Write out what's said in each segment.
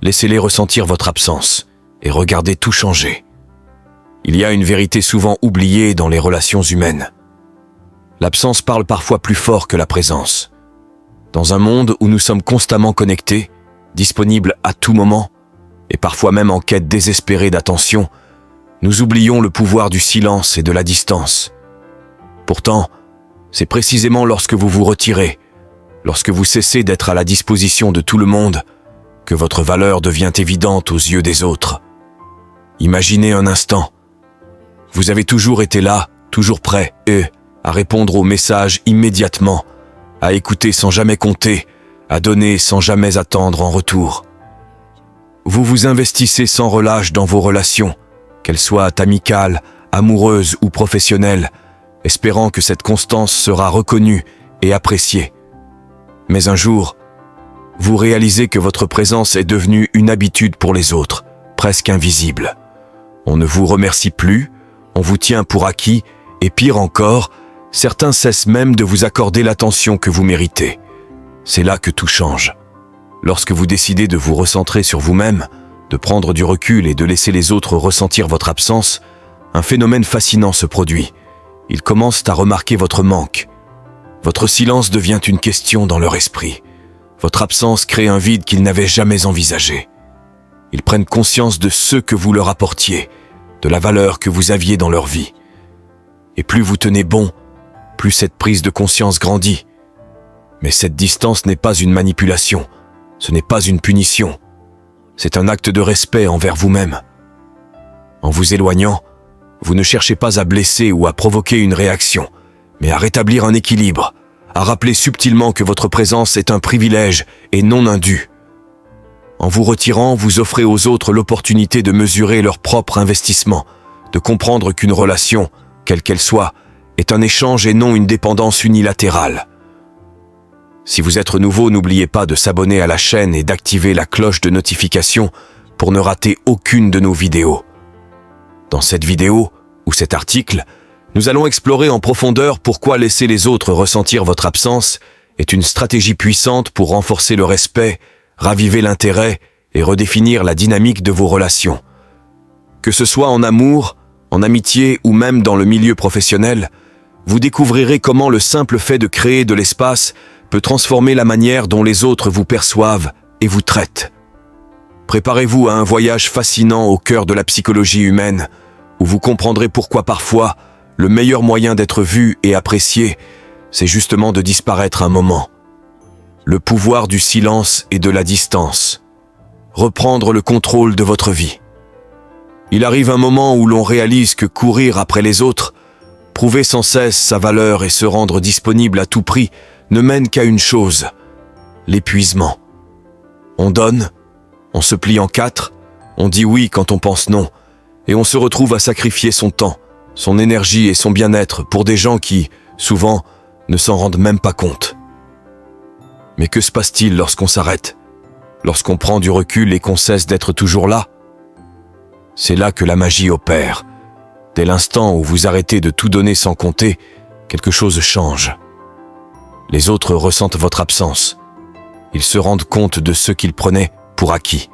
laissez-les ressentir votre absence et regardez tout changer. Il y a une vérité souvent oubliée dans les relations humaines. L'absence parle parfois plus fort que la présence. Dans un monde où nous sommes constamment connectés, disponibles à tout moment, et parfois même en quête désespérée d'attention, nous oublions le pouvoir du silence et de la distance. Pourtant, c'est précisément lorsque vous vous retirez, lorsque vous cessez d'être à la disposition de tout le monde, que votre valeur devient évidente aux yeux des autres. Imaginez un instant. Vous avez toujours été là, toujours prêt, à répondre aux messages immédiatement, à écouter sans jamais compter, à donner sans jamais attendre en retour. Vous vous investissez sans relâche dans vos relations, qu'elles soient amicales, amoureuses ou professionnelles, espérant que cette constance sera reconnue et appréciée. Mais un jour, vous réalisez que votre présence est devenue une habitude pour les autres, presque invisible. On ne vous remercie plus, on vous tient pour acquis, et pire encore, certains cessent même de vous accorder l'attention que vous méritez. C'est là que tout change. Lorsque vous décidez de vous recentrer sur vous-même, de prendre du recul et de laisser les autres ressentir votre absence, un phénomène fascinant se produit. Ils commencent à remarquer votre manque. Votre silence devient une question dans leur esprit. Votre absence crée un vide qu'ils n'avaient jamais envisagé. Ils prennent conscience de ce que vous leur apportiez, de la valeur que vous aviez dans leur vie. Et plus vous tenez bon, plus cette prise de conscience grandit. Mais cette distance n'est pas une manipulation, ce n'est pas une punition. C'est un acte de respect envers vous-même. En vous éloignant, vous ne cherchez pas à blesser ou à provoquer une réaction, mais à rétablir un équilibre, à rappeler subtilement que votre présence est un privilège et non un dû. En vous retirant, vous offrez aux autres l'opportunité de mesurer leur propre investissement, de comprendre qu'une relation, quelle qu'elle soit, est un échange et non une dépendance unilatérale. Si vous êtes nouveau, n'oubliez pas de s'abonner à la chaîne et d'activer la cloche de notification pour ne rater aucune de nos vidéos. Dans cette vidéo, ou cet article, nous allons explorer en profondeur pourquoi laisser les autres ressentir votre absence est une stratégie puissante pour renforcer le respect, raviver l'intérêt et redéfinir la dynamique de vos relations. Que ce soit en amour, en amitié ou même dans le milieu professionnel, vous découvrirez comment le simple fait de créer de l'espace peut transformer la manière dont les autres vous perçoivent et vous traitent. Préparez-vous à un voyage fascinant au cœur de la psychologie humaine, où vous comprendrez pourquoi parfois, le meilleur moyen d'être vu et apprécié, c'est justement de disparaître un moment. Le pouvoir du silence et de la distance. Reprendre le contrôle de votre vie. Il arrive un moment où l'on réalise que courir après les autres, prouver sans cesse sa valeur et se rendre disponible à tout prix ne mène qu'à une chose, l'épuisement. On donne, on se plie en quatre, on dit oui quand on pense non, et on se retrouve à sacrifier son temps, son énergie et son bien-être pour des gens qui, souvent, ne s'en rendent même pas compte. Mais que se passe-t-il lorsqu'on s'arrête, lorsqu'on prend du recul et qu'on cesse d'être toujours là? C'est là que la magie opère. Dès l'instant où vous arrêtez de tout donner sans compter, quelque chose change. Les autres ressentent votre absence. Ils se rendent compte de ce qu'ils prenaient pour acquis.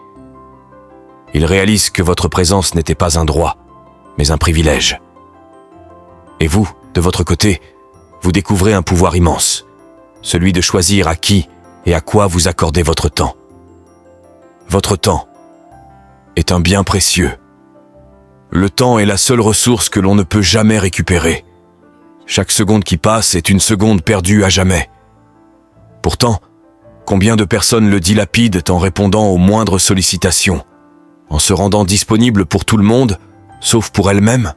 Ils réalisent que votre présence n'était pas un droit, mais un privilège. Et vous, de votre côté, vous découvrez un pouvoir immense, celui de choisir à qui et à quoi vous accordez votre temps. Votre temps est un bien précieux. Le temps est la seule ressource que l'on ne peut jamais récupérer. Chaque seconde qui passe est une seconde perdue à jamais. Pourtant, combien de personnes le dilapident en répondant aux moindres sollicitations, en se rendant disponibles pour tout le monde, sauf pour elles-mêmes?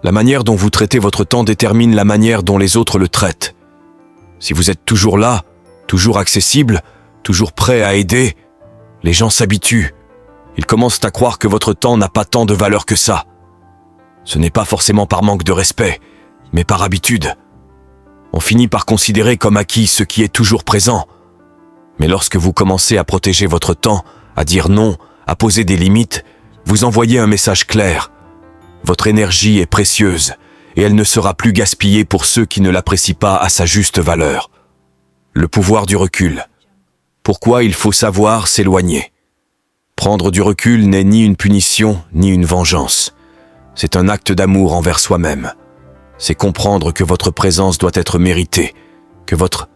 La manière dont vous traitez votre temps détermine la manière dont les autres le traitent. Si vous êtes toujours là, toujours accessible, toujours prêt à aider, les gens s'habituent. Ils commencent à croire que votre temps n'a pas tant de valeur que ça. Ce n'est pas forcément par manque de respect, mais par habitude. On finit par considérer comme acquis ce qui est toujours présent. Mais lorsque vous commencez à protéger votre temps, à dire non, à poser des limites, vous envoyez un message clair. Votre énergie est précieuse et elle ne sera plus gaspillée pour ceux qui ne l'apprécient pas à sa juste valeur. Le pouvoir du recul. Pourquoi il faut savoir s'éloigner? Prendre du recul n'est ni une punition, ni une vengeance. C'est un acte d'amour envers soi-même. C'est comprendre que votre présence doit être méritée, que votre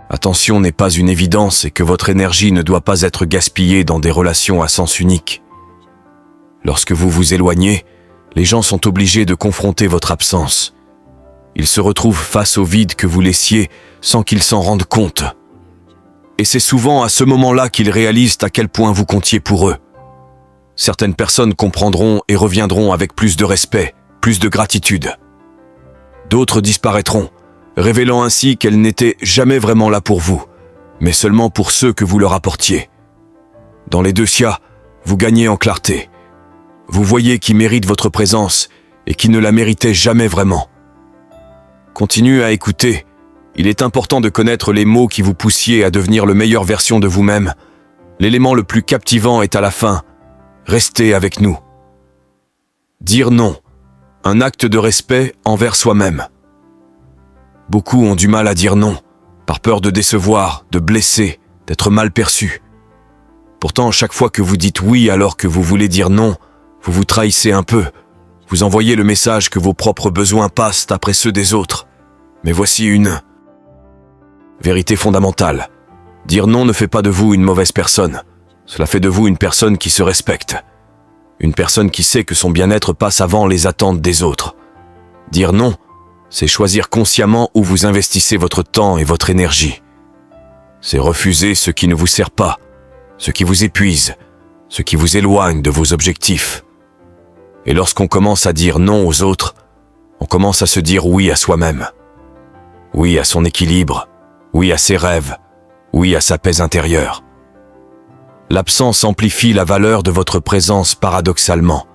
attention n'est pas une évidence et que votre énergie ne doit pas être gaspillée dans des relations à sens unique. Lorsque vous vous éloignez, les gens sont obligés de confronter votre absence. Ils se retrouvent face au vide que vous laissiez sans qu'ils s'en rendent compte. Et c'est souvent à ce moment-là qu'ils réalisent à quel point vous comptiez pour eux. Certaines personnes comprendront et reviendront avec plus de respect, plus de gratitude. D'autres disparaîtront, révélant ainsi qu'elles n'étaient jamais vraiment là pour vous, mais seulement pour ceux que vous leur apportiez. Dans les deux cas, vous gagnez en clarté. Vous voyez qui mérite votre présence et qui ne la méritait jamais vraiment. Continuez à écouter. Il est important de connaître les mots qui vous poussiez à devenir la meilleure version de vous-même. L'élément le plus captivant est à la fin. Restez avec nous. Dire non. Un acte de respect envers soi-même. Beaucoup ont du mal à dire non, par peur de décevoir, de blesser, d'être mal perçu. Pourtant, chaque fois que vous dites oui alors que vous voulez dire non, vous vous trahissez un peu. Vous envoyez le message que vos propres besoins passent après ceux des autres. Mais voici une vérité fondamentale. Dire non ne fait pas de vous une mauvaise personne. Cela fait de vous une personne qui se respecte. Une personne qui sait que son bien-être passe avant les attentes des autres. Dire non, c'est choisir consciemment où vous investissez votre temps et votre énergie. C'est refuser ce qui ne vous sert pas, ce qui vous épuise, ce qui vous éloigne de vos objectifs. Et lorsqu'on commence à dire non aux autres, on commence à se dire oui à soi-même. Oui à son équilibre, oui à ses rêves, oui à sa paix intérieure. L'absence amplifie la valeur de votre présence paradoxalement.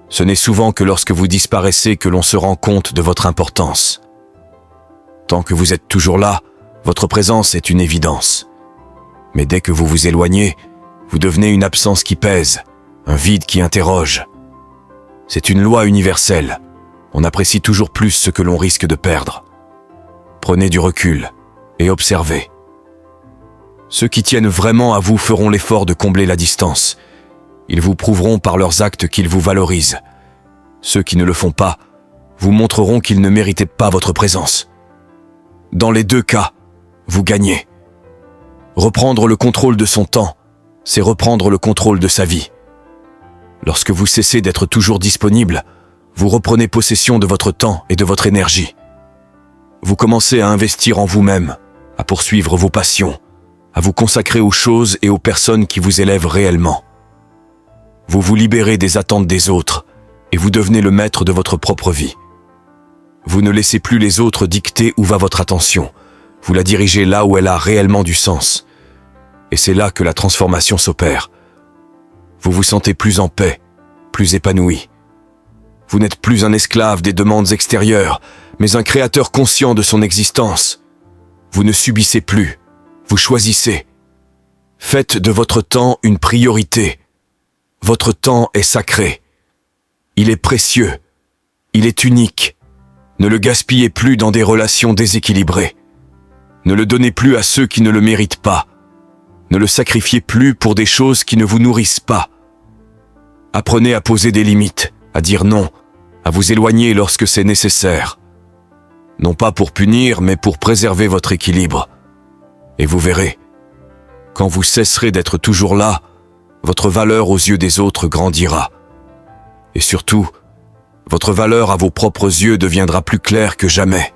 Ce n'est souvent que lorsque vous disparaissez que l'on se rend compte de votre importance. Tant que vous êtes toujours là, votre présence est une évidence. Mais dès que vous vous éloignez, vous devenez une absence qui pèse, un vide qui interroge. C'est une loi universelle. On apprécie toujours plus ce que l'on risque de perdre. Prenez du recul et observez. Ceux qui tiennent vraiment à vous feront l'effort de combler la distance. Ils vous prouveront par leurs actes qu'ils vous valorisent. Ceux qui ne le font pas vous montreront qu'ils ne méritaient pas votre présence. Dans les deux cas, vous gagnez. Reprendre le contrôle de son temps, c'est reprendre le contrôle de sa vie. Lorsque vous cessez d'être toujours disponible, vous reprenez possession de votre temps et de votre énergie. Vous commencez à investir en vous-même, à poursuivre vos passions, à vous consacrer aux choses et aux personnes qui vous élèvent réellement. Vous vous libérez des attentes des autres et vous devenez le maître de votre propre vie. Vous ne laissez plus les autres dicter où va votre attention. Vous la dirigez là où elle a réellement du sens. Et c'est là que la transformation s'opère. Vous vous sentez plus en paix, plus épanoui. Vous n'êtes plus un esclave des demandes extérieures, mais un créateur conscient de son existence. Vous ne subissez plus, vous choisissez. Faites de votre temps une priorité. Votre temps est sacré. Il est précieux. Il est unique. Ne le gaspillez plus dans des relations déséquilibrées. Ne le donnez plus à ceux qui ne le méritent pas. Ne le sacrifiez plus pour des choses qui ne vous nourrissent pas. Apprenez à poser des limites, à dire non, à vous éloigner lorsque c'est nécessaire. Non pas pour punir, mais pour préserver votre équilibre. Et vous verrez, quand vous cesserez d'être toujours là, votre valeur aux yeux des autres grandira. Et surtout, votre valeur à vos propres yeux deviendra plus claire que jamais.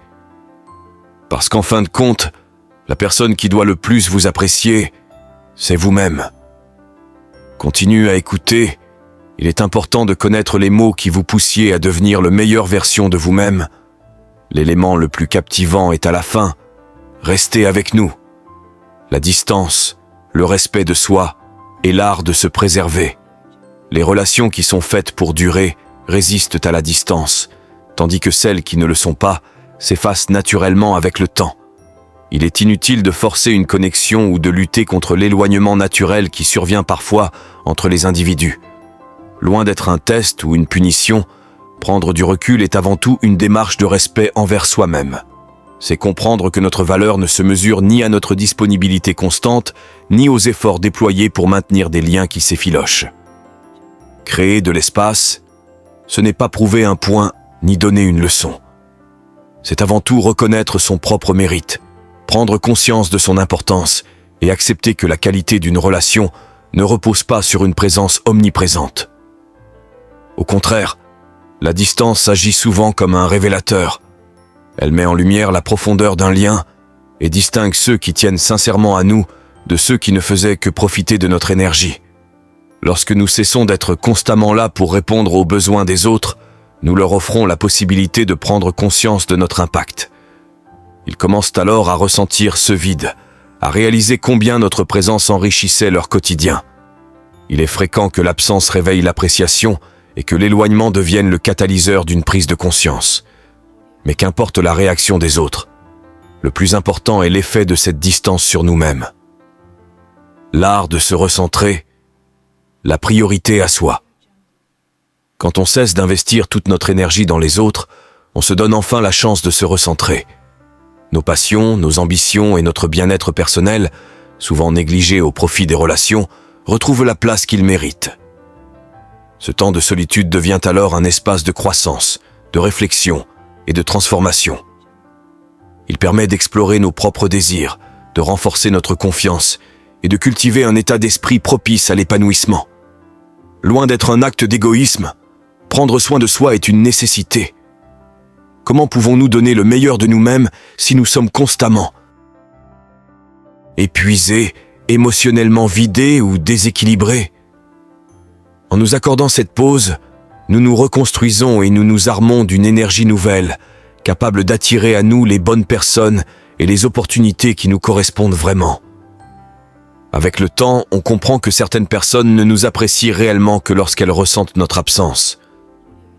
Parce qu'en fin de compte, la personne qui doit le plus vous apprécier, c'est vous-même. Continuez à écouter. Il est important de connaître les mots qui vous poussiez à devenir la meilleure version de vous-même. L'élément le plus captivant est à la fin. Restez avec nous. La distance, le respect de soi et l'art de se préserver. Les relations qui sont faites pour durer résistent à la distance, tandis que celles qui ne le sont pas s'effacent naturellement avec le temps. Il est inutile de forcer une connexion ou de lutter contre l'éloignement naturel qui survient parfois entre les individus. Loin d'être un test ou une punition, prendre du recul est avant tout une démarche de respect envers soi-même. C'est comprendre que notre valeur ne se mesure ni à notre disponibilité constante, ni aux efforts déployés pour maintenir des liens qui s'effilochent. Créer de l'espace, ce n'est pas prouver un point, ni donner une leçon. C'est avant tout reconnaître son propre mérite, prendre conscience de son importance et accepter que la qualité d'une relation ne repose pas sur une présence omniprésente. Au contraire, la distance agit souvent comme un révélateur. Elle met en lumière la profondeur d'un lien et distingue ceux qui tiennent sincèrement à nous de ceux qui ne faisaient que profiter de notre énergie. Lorsque nous cessons d'être constamment là pour répondre aux besoins des autres, nous leur offrons la possibilité de prendre conscience de notre impact. Ils commencent alors à ressentir ce vide, à réaliser combien notre présence enrichissait leur quotidien. Il est fréquent que l'absence réveille l'appréciation et que l'éloignement devienne le catalyseur d'une prise de conscience. Mais qu'importe la réaction des autres, le plus important est l'effet de cette distance sur nous-mêmes. L'art de se recentrer, la priorité à soi. Quand on cesse d'investir toute notre énergie dans les autres, on se donne enfin la chance de se recentrer. Nos passions, nos ambitions et notre bien-être personnel, souvent négligés au profit des relations, retrouvent la place qu'ils méritent. Ce temps de solitude devient alors un espace de croissance, de réflexion et de transformation. Il permet d'explorer nos propres désirs, de renforcer notre confiance et de cultiver un état d'esprit propice à l'épanouissement. Loin d'être un acte d'égoïsme, prendre soin de soi est une nécessité. Comment pouvons-nous donner le meilleur de nous-mêmes si nous sommes constamment épuisés, émotionnellement vidés ou déséquilibrés? En nous accordant cette pause, nous nous reconstruisons et nous nous armons d'une énergie nouvelle, capable d'attirer à nous les bonnes personnes et les opportunités qui nous correspondent vraiment. Avec le temps, on comprend que certaines personnes ne nous apprécient réellement que lorsqu'elles ressentent notre absence.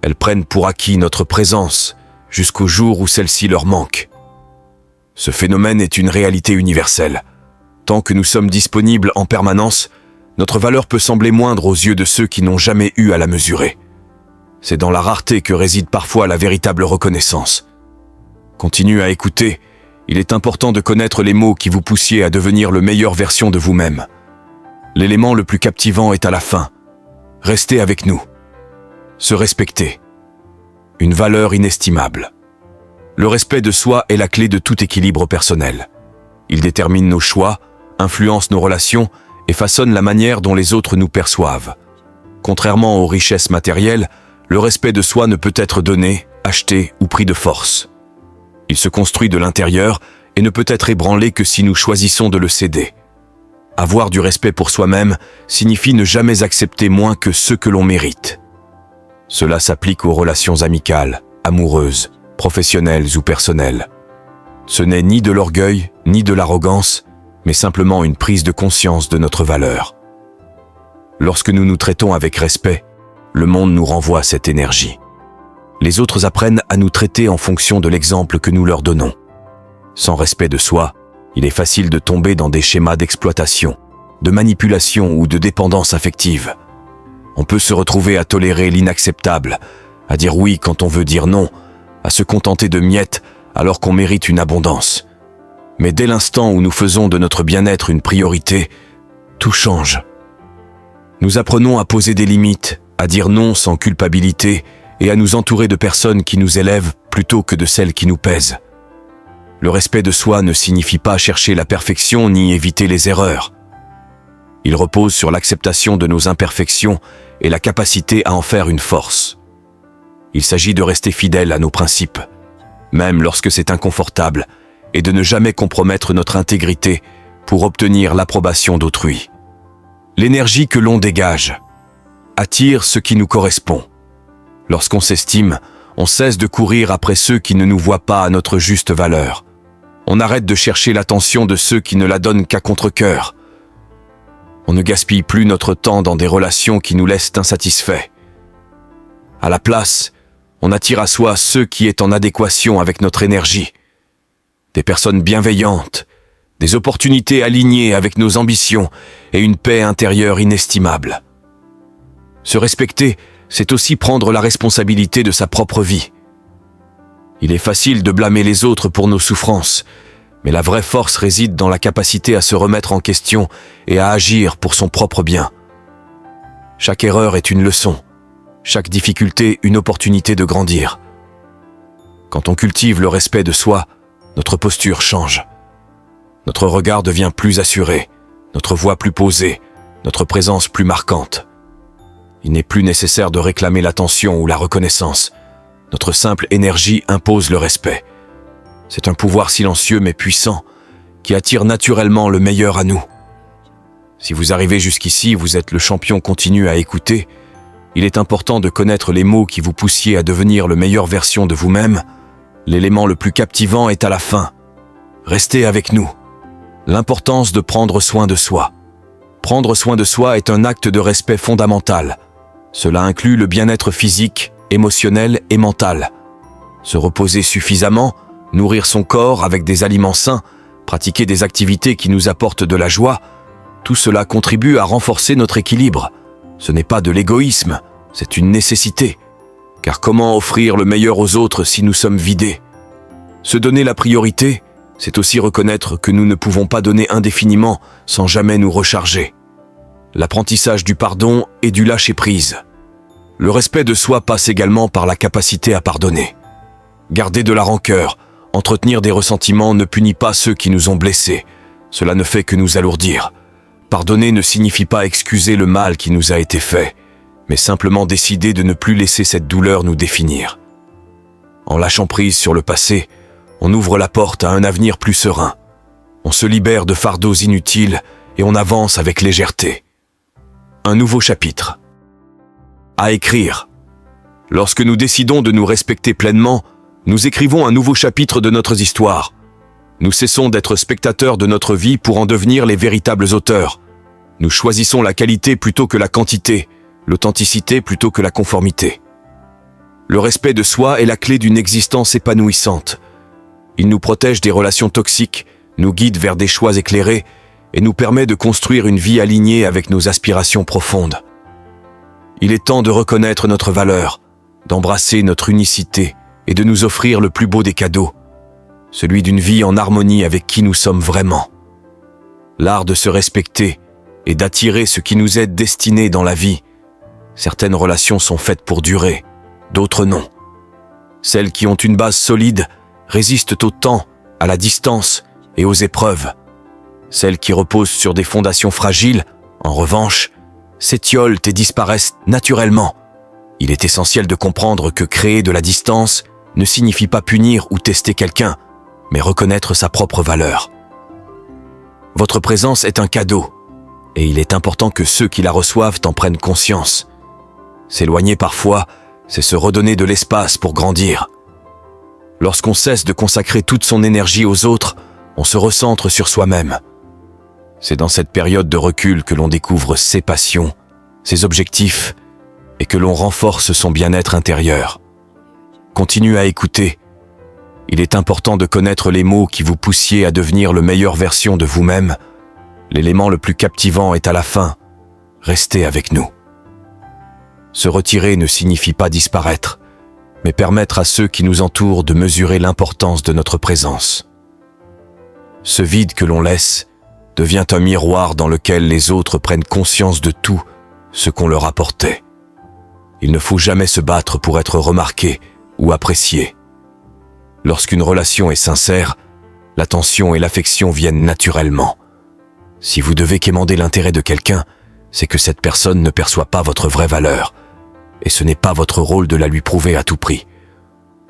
Elles prennent pour acquis notre présence, jusqu'au jour où celle-ci leur manque. Ce phénomène est une réalité universelle. Tant que nous sommes disponibles en permanence, notre valeur peut sembler moindre aux yeux de ceux qui n'ont jamais eu à la mesurer. C'est dans la rareté que réside parfois la véritable reconnaissance. Continue à écouter. Il est important de connaître les mots qui vous poussiez à devenir la meilleure version de vous-même. L'élément le plus captivant est à la fin. Restez avec nous. Se respecter. Une valeur inestimable. Le respect de soi est la clé de tout équilibre personnel. Il détermine nos choix, influence nos relations et façonne la manière dont les autres nous perçoivent. Contrairement aux richesses matérielles, le respect de soi ne peut être donné, acheté ou pris de force. Il se construit de l'intérieur et ne peut être ébranlé que si nous choisissons de le céder. Avoir du respect pour soi-même signifie ne jamais accepter moins que ce que l'on mérite. Cela s'applique aux relations amicales, amoureuses, professionnelles ou personnelles. Ce n'est ni de l'orgueil, ni de l'arrogance, mais simplement une prise de conscience de notre valeur. Lorsque nous nous traitons avec respect, le monde nous renvoie cette énergie. Les autres apprennent à nous traiter en fonction de l'exemple que nous leur donnons. Sans respect de soi, il est facile de tomber dans des schémas d'exploitation, de manipulation ou de dépendance affective. On peut se retrouver à tolérer l'inacceptable, à dire oui quand on veut dire non, à se contenter de miettes alors qu'on mérite une abondance. Mais dès l'instant où nous faisons de notre bien-être une priorité, tout change. Nous apprenons à poser des limites, à dire non sans culpabilité et à nous entourer de personnes qui nous élèvent plutôt que de celles qui nous pèsent. Le respect de soi ne signifie pas chercher la perfection ni éviter les erreurs. Il repose sur l'acceptation de nos imperfections et la capacité à en faire une force. Il s'agit de rester fidèle à nos principes, même lorsque c'est inconfortable, et de ne jamais compromettre notre intégrité pour obtenir l'approbation d'autrui. L'énergie que l'on dégage attire ce qui nous correspond. Lorsqu'on s'estime, on cesse de courir après ceux qui ne nous voient pas à notre juste valeur. On arrête de chercher l'attention de ceux qui ne la donnent qu'à contre-cœur. On ne gaspille plus notre temps dans des relations qui nous laissent insatisfaits. À la place, on attire à soi ceux qui est en adéquation avec notre énergie. Des personnes bienveillantes, des opportunités alignées avec nos ambitions et une paix intérieure inestimable. Se respecter, c'est aussi prendre la responsabilité de sa propre vie. Il est facile de blâmer les autres pour nos souffrances, mais la vraie force réside dans la capacité à se remettre en question et à agir pour son propre bien. Chaque erreur est une leçon, chaque difficulté une opportunité de grandir. Quand on cultive le respect de soi, notre posture change. Notre regard devient plus assuré, notre voix plus posée, notre présence plus marquante. Il n'est plus nécessaire de réclamer l'attention ou la reconnaissance. Notre simple énergie impose le respect. C'est un pouvoir silencieux mais puissant qui attire naturellement le meilleur à nous. Si vous arrivez jusqu'ici, vous êtes le champion continu à écouter. Il est important de connaître les mots qui vous poussiez à devenir la meilleure version de vous-même. L'élément le plus captivant est à la fin. Restez avec nous. L'importance de prendre soin de soi. Prendre soin de soi est un acte de respect fondamental. Cela inclut le bien-être physique, émotionnel et mental. Se reposer suffisamment, nourrir son corps avec des aliments sains, pratiquer des activités qui nous apportent de la joie, tout cela contribue à renforcer notre équilibre. Ce n'est pas de l'égoïsme, c'est une nécessité. Car comment offrir le meilleur aux autres si nous sommes vidés? Se donner la priorité, c'est aussi reconnaître que nous ne pouvons pas donner indéfiniment sans jamais nous recharger. L'apprentissage du pardon et du lâcher-prise. Le respect de soi passe également par la capacité à pardonner. Garder de la rancœur, entretenir des ressentiments ne punit pas ceux qui nous ont blessés. Cela ne fait que nous alourdir. Pardonner ne signifie pas excuser le mal qui nous a été fait, mais simplement décider de ne plus laisser cette douleur nous définir. En lâchant prise sur le passé, on ouvre la porte à un avenir plus serein. On se libère de fardeaux inutiles et on avance avec légèreté. Un nouveau chapitre. À écrire. Lorsque nous décidons de nous respecter pleinement, nous écrivons un nouveau chapitre de notre histoire. Nous cessons d'être spectateurs de notre vie pour en devenir les véritables auteurs. Nous choisissons la qualité plutôt que la quantité, l'authenticité plutôt que la conformité. Le respect de soi est la clé d'une existence épanouissante. Il nous protège des relations toxiques, nous guide vers des choix éclairés et nous permet de construire une vie alignée avec nos aspirations profondes. Il est temps de reconnaître notre valeur, d'embrasser notre unicité et de nous offrir le plus beau des cadeaux, celui d'une vie en harmonie avec qui nous sommes vraiment. L'art de se respecter et d'attirer ce qui nous est destiné dans la vie. Certaines relations sont faites pour durer, d'autres non. Celles qui ont une base solide résistent au temps, à la distance et aux épreuves. Celles qui reposent sur des fondations fragiles, en revanche, s'étiolent et disparaissent naturellement. Il est essentiel de comprendre que créer de la distance ne signifie pas punir ou tester quelqu'un, mais reconnaître sa propre valeur. Votre présence est un cadeau, et il est important que ceux qui la reçoivent en prennent conscience. S'éloigner parfois, c'est se redonner de l'espace pour grandir. Lorsqu'on cesse de consacrer toute son énergie aux autres, on se recentre sur soi-même. C'est dans cette période de recul que l'on découvre ses passions, ses objectifs, et que l'on renforce son bien-être intérieur. Continuez à écouter. Il est important de connaître les mots qui vous poussiez à devenir la meilleure version de vous-même. L'élément le plus captivant est à la fin. Restez avec nous. Se retirer ne signifie pas disparaître, mais permettre à ceux qui nous entourent de mesurer l'importance de notre présence. Ce vide que l'on laisse devient un miroir dans lequel les autres prennent conscience de tout ce qu'on leur apportait. Il ne faut jamais se battre pour être remarqué ou apprécié. Lorsqu'une relation est sincère, l'attention et l'affection viennent naturellement. Si vous devez quémander l'intérêt de quelqu'un, c'est que cette personne ne perçoit pas votre vraie valeur, et ce n'est pas votre rôle de la lui prouver à tout prix.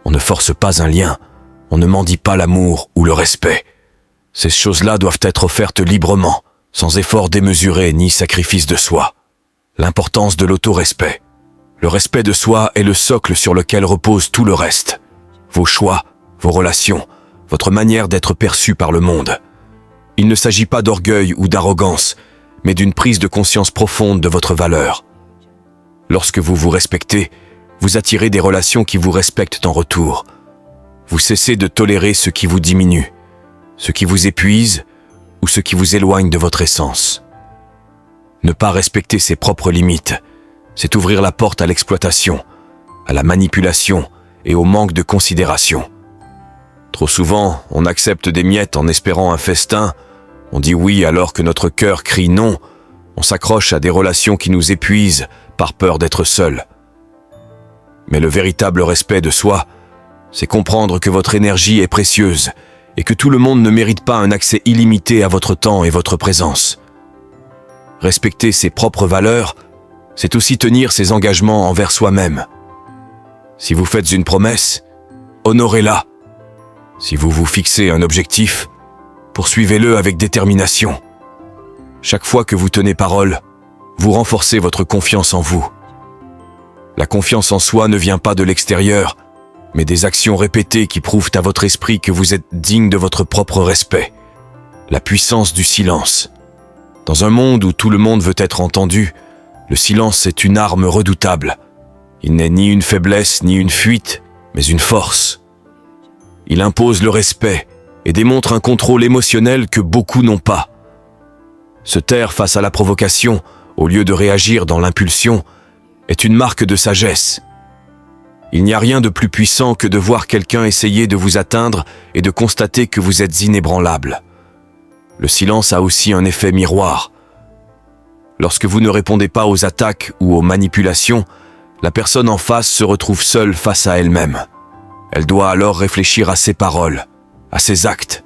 On ne force pas un lien, on ne mendie pas l'amour ou le respect. Ces choses-là doivent être offertes librement, sans effort démesuré ni sacrifice de soi. L'importance de l'autorespect. Le respect de soi est le socle sur lequel repose tout le reste. Vos choix, vos relations, votre manière d'être perçu par le monde. Il ne s'agit pas d'orgueil ou d'arrogance, mais d'une prise de conscience profonde de votre valeur. Lorsque vous vous respectez, vous attirez des relations qui vous respectent en retour. Vous cessez de tolérer ce qui vous diminue, ce qui vous épuise ou ce qui vous éloigne de votre essence. Ne pas respecter ses propres limites, c'est ouvrir la porte à l'exploitation, à la manipulation et au manque de considération. Trop souvent, on accepte des miettes en espérant un festin, on dit oui alors que notre cœur crie non, on s'accroche à des relations qui nous épuisent par peur d'être seul. Mais le véritable respect de soi, c'est comprendre que votre énergie est précieuse et que tout le monde ne mérite pas un accès illimité à votre temps et votre présence. Respecter ses propres valeurs, c'est aussi tenir ses engagements envers soi-même. Si vous faites une promesse, honorez-la. Si vous vous fixez un objectif, poursuivez-le avec détermination. Chaque fois que vous tenez parole, vous renforcez votre confiance en vous. La confiance en soi ne vient pas de l'extérieur, mais des actions répétées qui prouvent à votre esprit que vous êtes digne de votre propre respect. La puissance du silence. Dans un monde où tout le monde veut être entendu, le silence est une arme redoutable. Il n'est ni une faiblesse ni une fuite, mais une force. Il impose le respect et démontre un contrôle émotionnel que beaucoup n'ont pas. Se taire face à la provocation, au lieu de réagir dans l'impulsion, est une marque de sagesse. Il n'y a rien de plus puissant que de voir quelqu'un essayer de vous atteindre et de constater que vous êtes inébranlable. Le silence a aussi un effet miroir. Lorsque vous ne répondez pas aux attaques ou aux manipulations, la personne en face se retrouve seule face à elle-même. Elle doit alors réfléchir à ses paroles, à ses actes.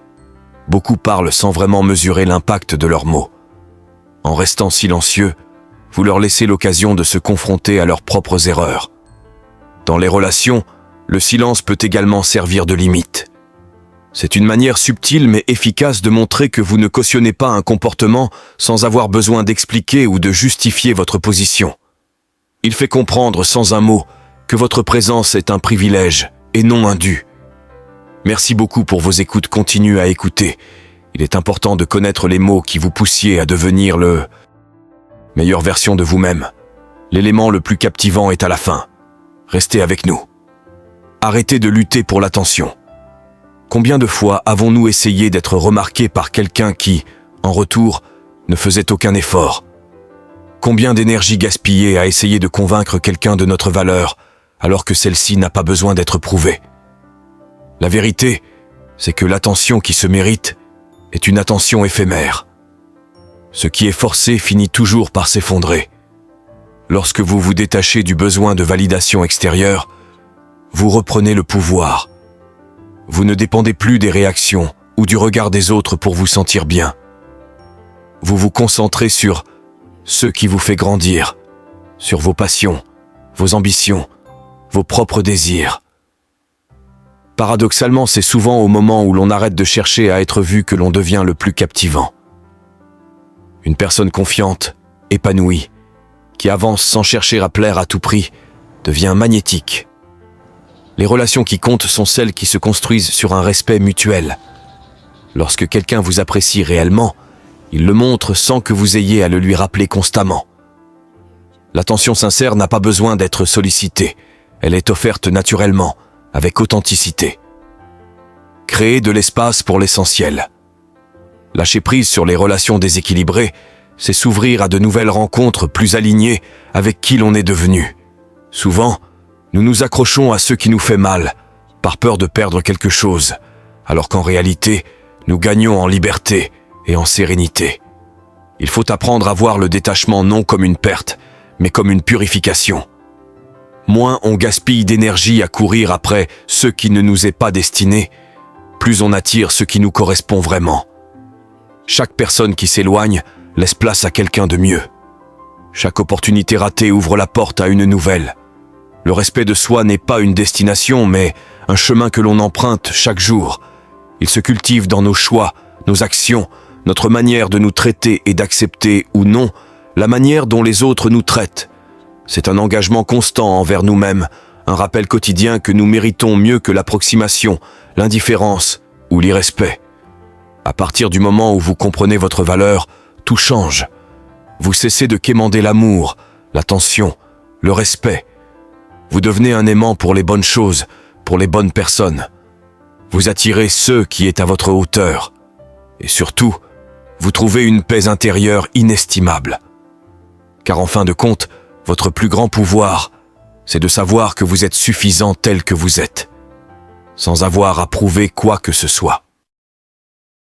Beaucoup parlent sans vraiment mesurer l'impact de leurs mots. En restant silencieux, vous leur laissez l'occasion de se confronter à leurs propres erreurs. Dans les relations, le silence peut également servir de limite. C'est une manière subtile mais efficace de montrer que vous ne cautionnez pas un comportement sans avoir besoin d'expliquer ou de justifier votre position. Il fait comprendre sans un mot que votre présence est un privilège et non un dû. Merci beaucoup pour vos écoutes, continuez à écouter. Il est important de connaître les mots qui vous poussiez à devenir le meilleure version de vous-même. L'élément le plus captivant est à la fin. Restez avec nous. Arrêtez de lutter pour l'attention. Combien de fois avons-nous essayé d'être remarqués par quelqu'un qui, en retour, ne faisait aucun effort? Combien d'énergie gaspillée à essayer de convaincre quelqu'un de notre valeur, alors que celle-ci n'a pas besoin d'être prouvée? La vérité, c'est que l'attention qui se mérite est une attention éphémère. Ce qui est forcé finit toujours par s'effondrer. Lorsque vous vous détachez du besoin de validation extérieure, vous reprenez le pouvoir. Vous ne dépendez plus des réactions ou du regard des autres pour vous sentir bien. Vous vous concentrez sur ce qui vous fait grandir, sur vos passions, vos ambitions, vos propres désirs. Paradoxalement, c'est souvent au moment où l'on arrête de chercher à être vu que l'on devient le plus captivant. Une personne confiante, épanouie, qui avance sans chercher à plaire à tout prix, devient magnétique. Les relations qui comptent sont celles qui se construisent sur un respect mutuel. Lorsque quelqu'un vous apprécie réellement, il le montre sans que vous ayez à le lui rappeler constamment. L'attention sincère n'a pas besoin d'être sollicitée, elle est offerte naturellement, avec authenticité. Créer de l'espace pour l'essentiel. Lâcher prise sur les relations déséquilibrées, c'est s'ouvrir à de nouvelles rencontres plus alignées avec qui l'on est devenu. Souvent, nous nous accrochons à ce qui nous fait mal, par peur de perdre quelque chose, alors qu'en réalité, nous gagnons en liberté et en sérénité. Il faut apprendre à voir le détachement non comme une perte, mais comme une purification. Moins on gaspille d'énergie à courir après ce qui ne nous est pas destiné, plus on attire ce qui nous correspond vraiment. Chaque personne qui s'éloigne laisse place à quelqu'un de mieux. Chaque opportunité ratée ouvre la porte à une nouvelle. Le respect de soi n'est pas une destination, mais un chemin que l'on emprunte chaque jour. Il se cultive dans nos choix, nos actions, notre manière de nous traiter et d'accepter ou non la manière dont les autres nous traitent. C'est un engagement constant envers nous-mêmes, un rappel quotidien que nous méritons mieux que l'approximation, l'indifférence ou l'irrespect. À partir du moment où vous comprenez votre valeur, tout change. Vous cessez de quémander l'amour, l'attention, le respect. Vous devenez un aimant pour les bonnes choses, pour les bonnes personnes. Vous attirez ceux qui est à votre hauteur. Et surtout, vous trouvez une paix intérieure inestimable. Car en fin de compte, votre plus grand pouvoir, c'est de savoir que vous êtes suffisant tel que vous êtes. sans avoir à prouver quoi que ce soit.